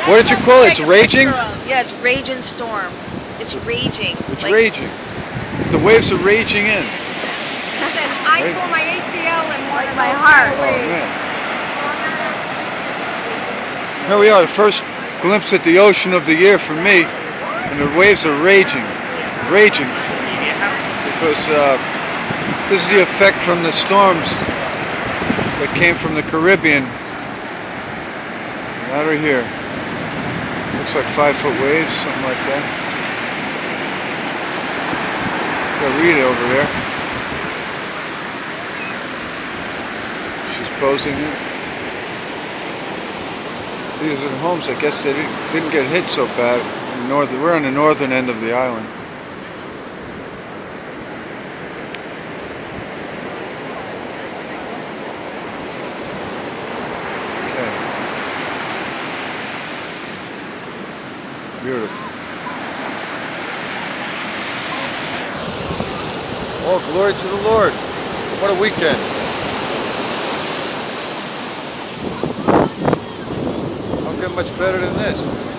What did you call it? It's raging? Yeah, it's raging storm. It's raging. It's raging. The waves are raging in. Listen, I tore my ACL in one of my those heart. Oh, waves. man. Here we are, the first glimpse at the ocean of the year for me. And the waves are raging. Raging. Because this is the effect from the storms that came from the Caribbean. Out of here. Looks like 5-foot waves, something like that. Got Rita over there. She's posing it. These are the homes, I guess they didn't get hit so bad. We're on the northern end of the island. Okay. Beautiful. Oh, glory to the Lord. What a weekend. Don't get much better than this.